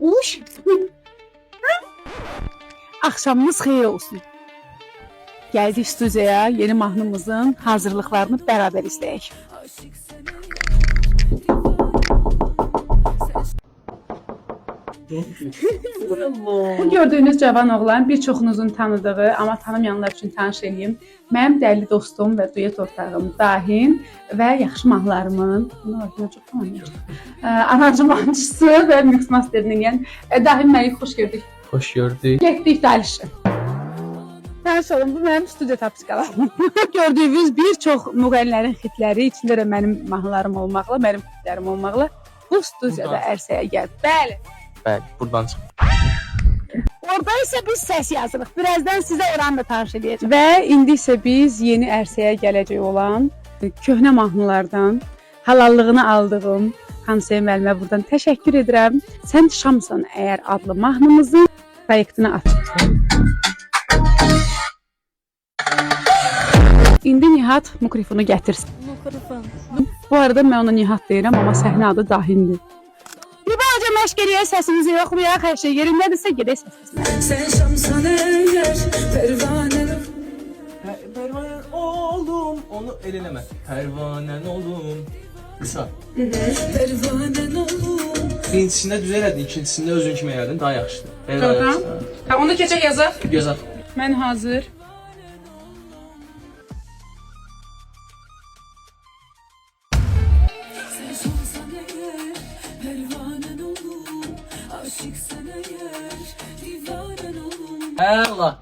Uş. Axşamınız xeyir olsun. Gəldik studiyaya yeni mahnımızın hazırlıqlarını beraber izləyək. Bu gördüğünüz cavan oğlan birçoğunuzun tanıdığı, amma tanımayanlar üçün tanış edeyim. Mənim dəyərli dostum və duet ortağım Dahin və yaxşı mahnılarımın aranjmançısı və mix masterinin Dahin bəyi xoş gördük. Hoş gördük. Getdik dəlişə. Tanış olun, bu mənim studiya tapışqalarım. Gördüyünüz bir çox müğənnilərin xitləri, içində də mənim mahnılarım olmaqla, mənim xitlərim olmaqla bu studiyada ərsəyə gəldi. Bəli. Bəli, buradan çıxdı. Orada isə biz səs yazırıq. Birazdan sizə oranı da tanış edəcəm. Və indi isə biz yeni ərsəyə gələcək olan köhnə mahnılardan halallığını aldığım Hansəyə müəllimə buradan təşəkkür edirəm. Sən Şamsan əgər adlı mahnımızın proyektini açıb. İndi Nihat mikrofonu gətirsin. Bu arada mən ona Nihat deyirəm, amma səhnə adı Dahindir. Bir balaca məşq eləyək, səsimizi yoxlayaq, hər şey yerindədirsə gedək səsimizə. Sen Şamsan eğer pervanen Pervanen oğlum, onu elineme. Pervanen oğlum. Kısa. pervanen oğlum. Birincisində düz elədin, ikincisində özün kimi elədin, daha yaxşıdır. Tamam. Onu keçək yazaq. Gözəl. Mən hazır. Sen Şamsan eğer pervanen oğlum. Aşıksan eğer divanen oğlum. Allah.